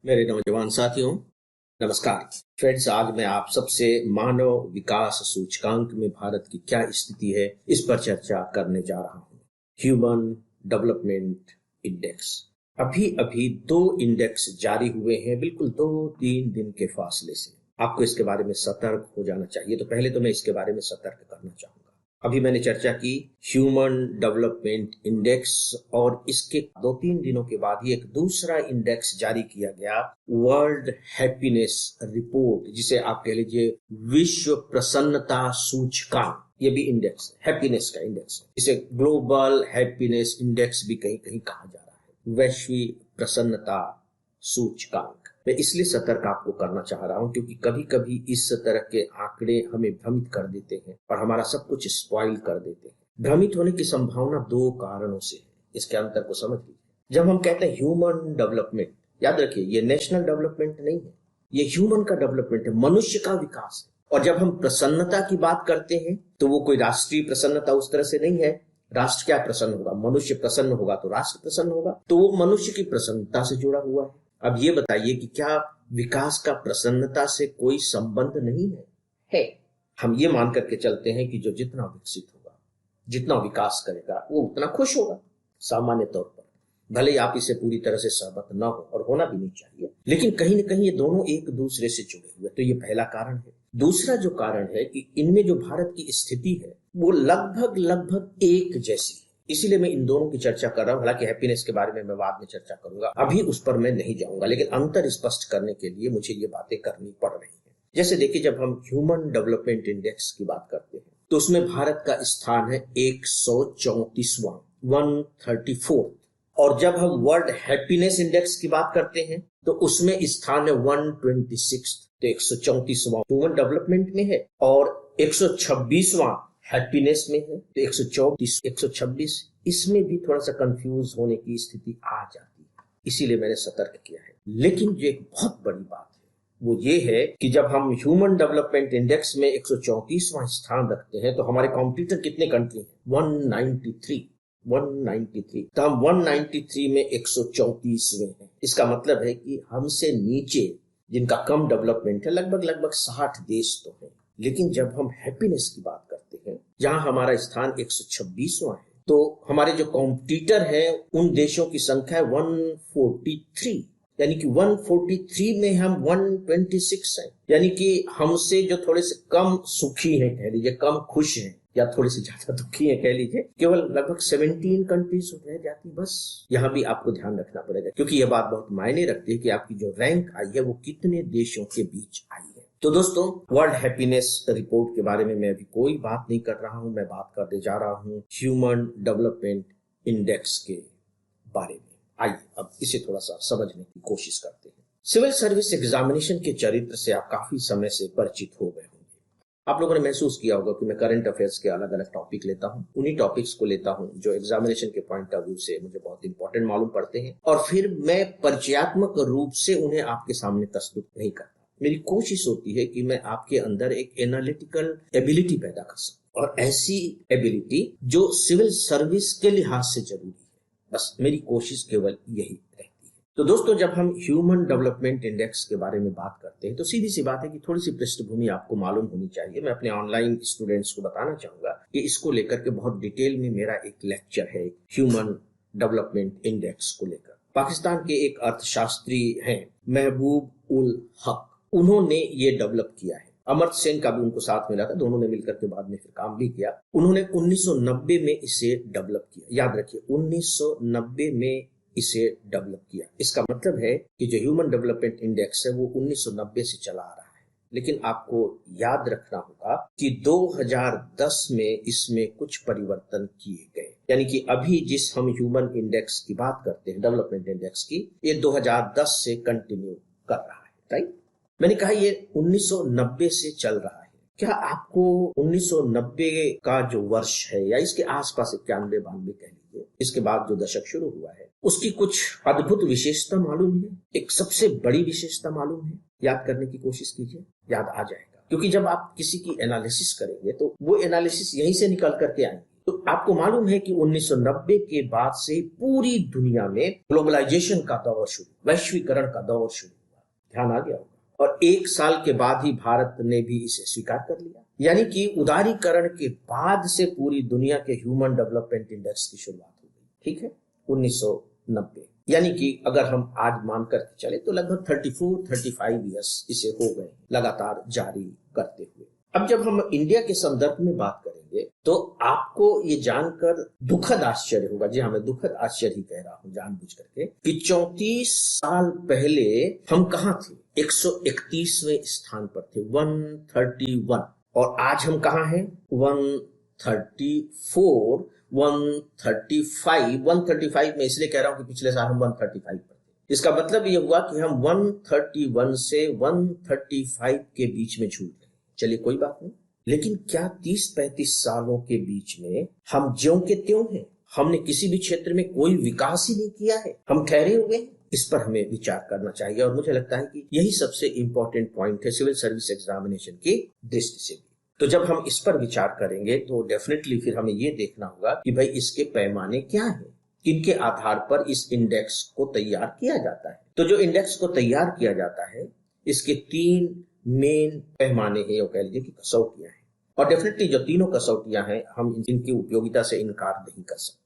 मेरे नौजवान साथियों, नमस्कार। फ्रेंड्स, आज मैं आप सबसे मानव विकास सूचकांक में भारत की क्या स्थिति है, इस पर चर्चा करने जा रहा हूं। Human development index. अभी अभी दो इंडेक्स जारी हुए हैं, बिल्कुल 2-3 दिन के फासले से। आपको इसके बारे में सतर्क हो जाना चाहिए। तो पहले तो मैं इसके बारे में सतर्क करना चाहूंगा। अभी मैंने चर्चा की ह्यूमन डेवलपमेंट इंडेक्स, और इसके 2-3 दिनों के बाद ही एक दूसरा इंडेक्स जारी किया गया, वर्ल्ड हैप्पीनेस रिपोर्ट, जिसे आप कह लीजिए विश्व प्रसन्नता सूचकांक। ये भी इंडेक्स है, हैप्पीनेस का इंडेक्स है। इसे ग्लोबल हैप्पीनेस इंडेक्स भी कहीं कहीं कहा जा रहा है, वैश्विक प्रसन्नता सूचकांक। मैं इसलिए सतर्क आपको करना चाह रहा हूं क्योंकि कभी कभी इस तरह के आंकड़े हमें भ्रमित कर देते हैं और हमारा सब कुछ स्पॉइल कर देते हैं। भ्रमित होने की संभावना दो कारणों से है। इसके अंतर को समझ लीजिए। जब हम कहते हैं ह्यूमन डेवलपमेंट, याद रखिए ये नेशनल डेवलपमेंट नहीं है, ये ह्यूमन का डेवलपमेंट है, मनुष्य का विकास है। और जब हम प्रसन्नता की बात करते हैं तो वो कोई राष्ट्रीय प्रसन्नता उस तरह से नहीं है। राष्ट्र क्या प्रसन्न होगा? मनुष्य प्रसन्न होगा तो राष्ट्र प्रसन्न होगा। तो वो मनुष्य की प्रसन्नता से जुड़ा हुआ है। अब ये बताइए कि क्या विकास का प्रसन्नता से कोई संबंध नहीं है? हम ये मान करके चलते हैं कि जो जितना विकसित होगा, जितना विकास करेगा, वो उतना खुश होगा। सामान्य तौर पर भले ही आप इसे पूरी तरह से सहमत न हो, और होना भी नहीं चाहिए, लेकिन कहीं ना कहीं ये दोनों एक दूसरे से जुड़े हुए। तो ये पहला कारण है। दूसरा जो कारण है कि इनमें जो भारत की स्थिति है वो लगभग लगभग एक जैसी है। इसीलिए मैं इन दोनों की चर्चा कर रहा हूं। हालांकि हैप्पीनेस के बारे में मैं बाद में चर्चा करूंगा, अभी उस पर मैं नहीं जाऊंगा, लेकिन अंतर स्पष्ट करने के लिए मुझे ये बातें करनी पड़ रही है। जैसे देखिए, जब हम ह्यूमन डेवलपमेंट इंडेक्स की बात करते हैं तो उसमें भारत का स्थान है 134वां, 134। और जब हम वर्ल्ड हैप्पीनेस इंडेक्स की बात करते हैं तो उसमें स्थान है 126। तो 134वां ह्यूमन डेवलपमेंट में है और 126वां हैप्पीनेस में है। तो 134, 126, इसमें भी थोड़ा सा कंफ्यूज होने की स्थिति आ जाती है। इसीलिए मैंने सतर्क किया है। लेकिन जो एक बहुत बड़ी बात है वो ये है कि जब हम ह्यूमन डेवलपमेंट इंडेक्स में 134वां स्थान रखते हैं तो हमारे कॉम्पिटिटर कितने कंट्री हैं? 193। 193। तो हम 193 में 134वें हैं। इसका मतलब है कि हमसे नीचे जिनका कम डेवलपमेंट है लगभग लगभग 60 देश तो है। लेकिन जब हम हैप्पीनेस की बात करते हैं, जहां हमारा स्थान 126वां है, तो हमारे जो कॉम्पिटिटर हैं उन देशों की संख्या है 143। यानी कि 143 में हम 126 हैं। यानी कि हमसे जो थोड़े से कम सुखी हैं, कह लीजिए कम खुश हैं, या थोड़े से ज्यादा दुखी है कह लीजिए, केवल लगभग 17 कंट्रीज रह जाती। बस यहां भी आपको ध्यान रखना पड़ेगा, क्योंकि यह बात बहुत मायने रखती है कि आपकी जो रैंक आई है वो कितने देशों के बीच आई है। तो दोस्तों, वर्ल्ड हैप्पीनेस रिपोर्ट के बारे में मैं अभी कोई बात नहीं कर रहा हूं। मैं बात करने जा रहा हूं ह्यूमन डेवलपमेंट इंडेक्स के बारे में। आइए अब इसे थोड़ा सा समझने की कोशिश करते हैं। सिविल सर्विस एग्जामिनेशन के चरित्र से आप काफी समय से परिचित हो गए होंगे। आप लोगों ने महसूस किया होगा कि मैं करंट अफेयर्स के अलग अलग टॉपिक लेता हूं, उन्हीं टॉपिक्स को लेता हूं जो एग्जामिनेशन के पॉइंट ऑफ व्यू से मुझे बहुत इंपॉर्टेंट मालूम पड़ते हैं, और फिर मैं परिचयात्मक रूप से उन्हें आपके सामने प्रस्तुत नहीं करता। मेरी कोशिश होती है कि मैं आपके अंदर एक एनालिटिकल एबिलिटी पैदा कर सकूं, और ऐसी एबिलिटी जो सिविल सर्विस के लिहाज से जरूरी है। बस मेरी कोशिश केवल यही रहती है। तो दोस्तों, जब हम ह्यूमन डेवलपमेंट इंडेक्स के बारे में बात करते हैं तो सीधी सी बात है कि थोड़ी सी पृष्ठभूमि आपको मालूम होनी चाहिए। मैं अपने ऑनलाइन स्टूडेंट्स को बताना चाहूंगा कि इसको लेकर के बहुत डिटेल में मेरा एक लेक्चर है ह्यूमन डेवलपमेंट इंडेक्स को लेकर। पाकिस्तान के एक अर्थशास्त्री हैं महबूब उल हक, उन्होंने ये डेवलप किया है। अमर्त्य सेन का भी उनको साथ मिला था, दोनों ने मिलकर के बाद में फिर काम भी किया। उन्होंने 1990 में इसे डेवलप किया। याद रखिए, 1990 में इसे डेवलप किया। इसका मतलब है कि जो ह्यूमन डेवलपमेंट इंडेक्स है वो 1990 से चला आ रहा है। लेकिन आपको याद रखना होगा कि 2010 में इसमें कुछ परिवर्तन किए गए। यानी कि अभी जिस हम ह्यूमन इंडेक्स की बात करते हैं, डेवलपमेंट इंडेक्स की, ये 2010 से कंटिन्यू कर रहा है। राइट? मैंने कहा ये 1990 से चल रहा है। क्या आपको 1990 का जो वर्ष है या इसके आसपास 91-92 कह लीजिए, इसके बाद जो दशक शुरू हुआ है, उसकी कुछ अद्भुत विशेषता मालूम है? एक सबसे बड़ी विशेषता मालूम है? याद करने की कोशिश कीजिए, याद आ जाएगा। क्योंकि जब आप किसी की एनालिसिस करेंगे तो वो एनालिसिस यहीं से निकल करके आएंगे। तो आपको मालूम है कि 1990 के बाद से पूरी दुनिया में ग्लोबलाइजेशन का दौर शुरू, वैश्वीकरण का दौर शुरू हुआ। ध्यान आ गया होगा। और 1 साल के बाद ही भारत ने भी इसे स्वीकार कर लिया। यानी कि उदारीकरण के बाद से पूरी दुनिया के ह्यूमन डेवलपमेंट इंडेक्स की शुरुआत हो गई। ठीक है, 1990। यानी कि अगर हम आज मानकर चले तो लगभग 34-35 ईयर्स इसे हो गए लगातार जारी करते हुए। अब जब हम इंडिया के संदर्भ में बात करेंगे तो आपको ये जानकर दुखद आश्चर्य होगा, जी हाँ मैं दुखद आश्चर्य ही कह रहा हूं जानबूझ करके, कि 34 साल पहले हम कहाँ थे? 131वें स्थान पर थे, 131। और आज हम कहाँ हैं? 134, 135 में इसलिए कह रहा हूं कि पिछले साल हम 135 पर थे। इसका मतलब ये हुआ कि हम 131 से 135 के बीच में झूल रहे हैं। चलिए कोई बात नहीं, लेकिन क्या 30-35 सालों के बीच में हम ज्यों के त्यों हैं? हमने किसी भी क्षेत्र में कोई विकास ही नहीं किया है, हम ठहरे हुए हैं। इस पर हमें विचार करना चाहिए और मुझे लगता है कि यही सबसे इंपॉर्टेंट पॉइंट है सिविल सर्विस एग्जामिनेशन की दृष्टि से भी। तो जब हम इस पर विचार करेंगे तो डेफिनेटली फिर हमें ये देखना होगा कि भाई इसके पैमाने क्या है, किनके आधार पर इस इंडेक्स को तैयार किया जाता है। तो जो इंडेक्स को तैयार किया जाता है इसके 3 मेन पैमाने हैं, या कह लीजिए कि कसौटियां हैं। और डेफिनेटली जो तीनों कसौटियां हैं हम इनकी उपयोगिता से इनकार नहीं कर सकते।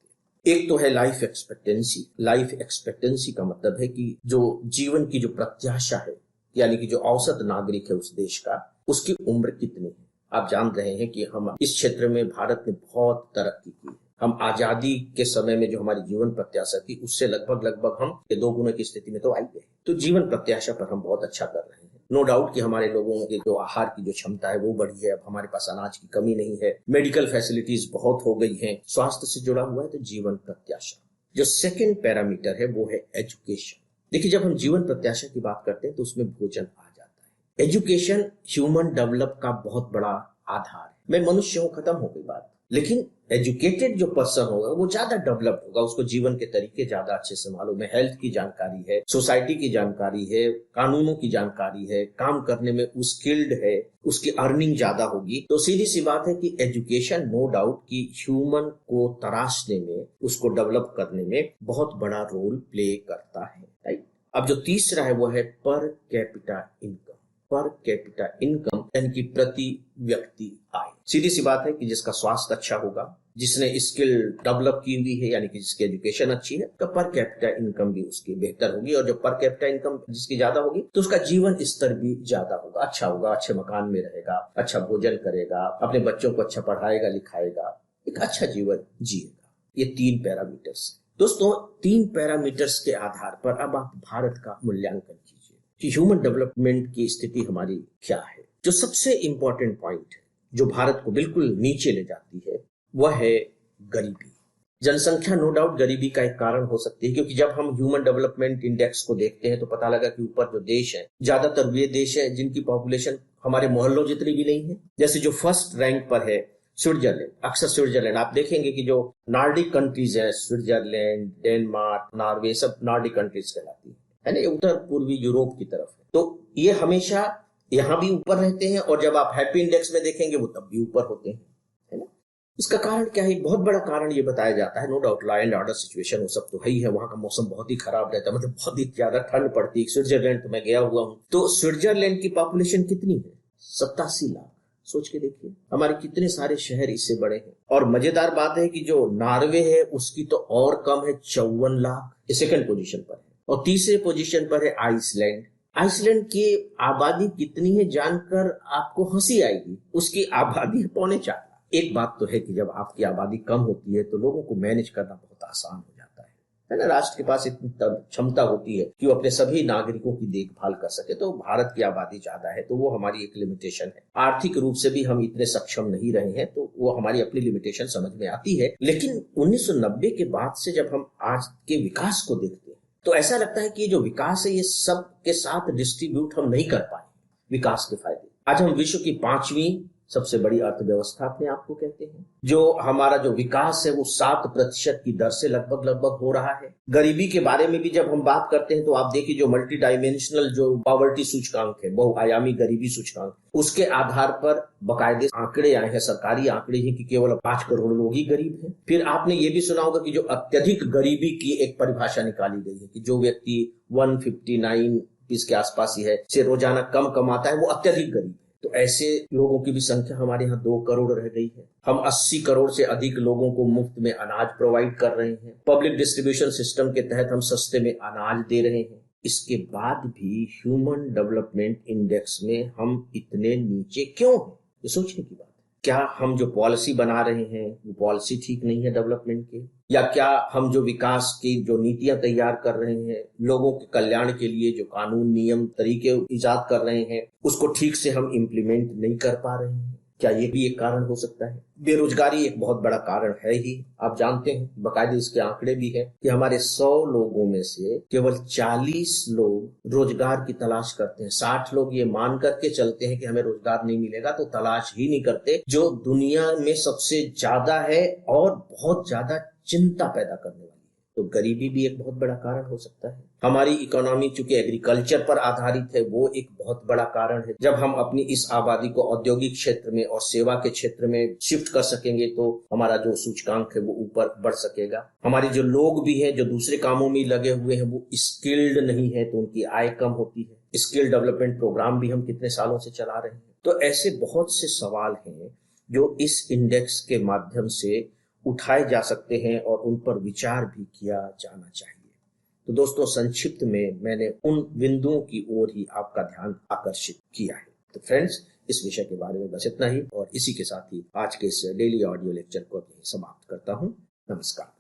एक तो है लाइफ एक्सपेक्टेंसी। लाइफ एक्सपेक्टेंसी का मतलब है कि जो जीवन की जो प्रत्याशा है, यानी कि जो औसत नागरिक है उस देश का, उसकी उम्र कितनी है। आप जान रहे हैं कि हम इस क्षेत्र में भारत ने बहुत तरक्की की है। हम आजादी के समय में जो हमारी जीवन प्रत्याशा थी उससे लगभग हम 2 गुना की स्थिति में तो आई गए। तो जीवन प्रत्याशा पर हम बहुत अच्छा कर रहे हैं। नो डाउट कि हमारे लोगों के जो आहार की जो क्षमता है वो बढ़ी है, अब हमारे पास अनाज की कमी नहीं है, मेडिकल फैसिलिटीज बहुत हो गई हैं, स्वास्थ्य से जुड़ा हुआ है तो जीवन प्रत्याशा। जो सेकंड पैरामीटर है वो है एजुकेशन। देखिए जब हम जीवन प्रत्याशा की बात करते हैं तो उसमें भोजन आ जाता है। एजुकेशन ह्यूमन डेवलप का बहुत बड़ा आधार है। मैं मनुष्य हूं, खत्म हो गई बात। लेकिन एजुकेटेड जो पर्सन होगा वो ज्यादा डेवलप होगा, उसको जीवन के तरीके ज्यादा अच्छे से मालूम है, हेल्थ की जानकारी है, सोसाइटी की जानकारी है, कानूनों की जानकारी है, काम करने में वो स्किल्ड है, उसकी अर्निंग ज्यादा होगी। तो सीधी सी बात है कि एजुकेशन नो डाउट कि ह्यूमन को तराशने में, उसको डेवलप करने में बहुत बड़ा रोल प्ले करता है, राइट। अब जो तीसरा है वो है per capita income. Per capita income यानी कि प्रति व्यक्ति आय। सीधी सी बात है कि जिसका स्वास्थ्य अच्छा होगा, जिसने स्किल डेवलप की हुई है, यानी कि जिसकी एजुकेशन अच्छी है, तो पर कैपिटा इनकम भी उसकी बेहतर होगी। और जो पर कैपिटा इनकम जिसकी ज्यादा होगी तो उसका जीवन स्तर भी ज्यादा होगा, अच्छा होगा, अच्छे मकान में रहेगा, अच्छा भोजन करेगा, अपने बच्चों को अच्छा पढ़ाएगा लिखाएगा, एक अच्छा जीवन जिएगा। ये 3 पैरामीटर्स। दोस्तों 3 पैरामीटर्स के आधार पर अब आप भारत का मूल्यांकन कीजिए कि ह्यूमन डेवलपमेंट की स्थिति हमारी क्या है। जो सबसे इंपॉर्टेंट पॉइंट है जो भारत को बिल्कुल नीचे ले जाती है वह है गरीबी। जनसंख्या नो डाउट गरीबी का एक कारण हो सकती है, क्योंकि जब हम ह्यूमन डेवलपमेंट इंडेक्स को देखते हैं तो पता लगा कि ऊपर जो देश है ज्यादातर वे देश है जिनकी पॉपुलेशन हमारे मोहल्लों जितनी भी नहीं है। जैसे जो फर्स्ट रैंक पर है स्विट्जरलैंड। अक्सर स्विट्जरलैंड आप देखेंगे कि जो नॉर्डिक कंट्रीज है, स्विट्जरलैंड, डेनमार्क, नॉर्वे, सब नॉर्डिक कंट्रीज कहलाती है ना, ये उत्तर पूर्वी यूरोप की तरफ है। तो ये हमेशा यहाँ भी ऊपर रहते हैं और जब आप हैप्पी इंडेक्स में देखेंगे वो तब भी ऊपर होते हैं, है ना। इसका कारण क्या है? बहुत बड़ा कारण ये बताया जाता है, no doubt law and order situation वो सब तो है ही है। वहां का मौसम बहुत ही खराब रहता है, मतलब बहुत ही ज्यादा ठंड पड़ती है। स्विट्जरलैंड तो मैं गया हुआ हूँ, तो स्विट्जरलैंड की पॉपुलेशन कितनी है? 87 लाख। सोच के देखिए हमारे कितने सारे शहर इससे बड़े हैं। और मजेदार बात है कि जो नॉर्वे है उसकी तो और कम है, 54 लाख, सेकंड पोजीशन पर है। और तीसरे पोजीशन पर है आइसलैंड। आइसलैंड की आबादी कितनी है जानकर आपको हंसी आएगी, उसकी आबादी है 3.25 लाख। एक बात तो है कि जब आपकी आबादी कम होती है तो लोगों को मैनेज करना बहुत आसान हो जाता है ना। राष्ट्र के पास इतनी क्षमता होती है कि वो अपने सभी नागरिकों की देखभाल कर सके। तो भारत की आबादी ज्यादा है तो वो हमारी एक लिमिटेशन है। आर्थिक रूप से भी हम इतने सक्षम नहीं रहे हैं तो वो हमारी अपनी लिमिटेशन समझ में आती है। लेकिन 1990 के बाद से जब हम आज के विकास को देखते हैं तो ऐसा लगता है कि ये जो विकास है ये सब के साथ डिस्ट्रीब्यूट हम नहीं कर पाए विकास के फायदे। आज हम विश्व की 5वीं सबसे बड़ी अर्थव्यवस्था अपने आप को कहते हैं। जो हमारा जो विकास है वो 7% की दर से लगभग हो रहा है। गरीबी के बारे में भी जब हम बात करते हैं तो आप देखिए जो मल्टी डायमेंशनल जो पॉवर्टी सूचकांक है, बहुआयामी गरीबी सूचकांक, उसके आधार पर बाकायदे आंकड़े आए हैं, सरकारी आंकड़े हैं कि केवल 5 करोड़ लोग ही गरीब हैं। फिर आपने ये भी सुना होगा कि जो अत्यधिक गरीबी की एक परिभाषा निकाली गई है कि जो व्यक्ति 159 इसके आसपास ही है से रोजाना कम कमाता है वो अत्यधिक गरीब है। तो ऐसे लोगों की भी संख्या हमारे यहाँ 2 करोड़ रह गई है। हम 80 करोड़ से अधिक लोगों को मुफ्त में अनाज प्रोवाइड कर रहे हैं। पब्लिक डिस्ट्रीब्यूशन सिस्टम के तहत हम सस्ते में अनाज दे रहे हैं। इसके बाद भी ह्यूमन डेवलपमेंट इंडेक्स में हम इतने नीचे क्यों हैं? ये सोचने की बात है। क्या हम जो पॉलिसी बना रहे हैं वो पॉलिसी ठीक नहीं है डेवलपमेंट के, या क्या हम जो विकास की जो नीतियां तैयार कर रहे हैं, लोगों के कल्याण के लिए जो कानून नियम तरीके इजाद कर रहे हैं, उसको ठीक से हम इम्प्लीमेंट नहीं कर पा रहे हैं? क्या ये भी एक कारण हो सकता है? बेरोजगारी एक बहुत बड़ा कारण है ही। आप जानते हैं, बाकायदे इसके आंकड़े भी है कि हमारे 100 लोगों में से केवल 40 लोग रोजगार की तलाश करते हैं। 60 लोग ये मान करके चलते हैं कि हमें रोजगार नहीं मिलेगा, तो तलाश ही नहीं करते, जो दुनिया में सबसे ज्यादा है और बहुत ज्यादा चिंता पैदा करने वाली है। तो गरीबी भी एक बहुत बड़ा कारण हो सकता है। हमारी इकोनॉमी चूंकि एग्रीकल्चर पर आधारित है, वो एक बहुत बड़ा कारण है। जब हम अपनी इस आबादी को औद्योगिक क्षेत्र में और सेवा के क्षेत्र में शिफ्ट कर सकेंगे तो हमारा जो सूचकांक है वो ऊपर बढ़ सकेगा। हमारे जो लोग भी हैं जो दूसरे कामों में लगे हुए हैं वो स्किल्ड नहीं है, तो उनकी आय कम होती है। स्किल डेवलपमेंट प्रोग्राम भी हम कितने सालों से चला रहे हैं। तो ऐसे बहुत से सवाल हैं जो इस इंडेक्स के माध्यम से उठाए जा सकते हैं और उन पर विचार भी किया जाना चाहिए। तो दोस्तों, संक्षिप्त में मैंने उन बिंदुओं की ओर ही आपका ध्यान आकर्षित किया है। तो फ्रेंड्स, इस विषय के बारे में बस इतना ही, और इसी के साथ ही आज के इस डेली ऑडियो लेक्चर को अब यहीं समाप्त करता हूं। नमस्कार।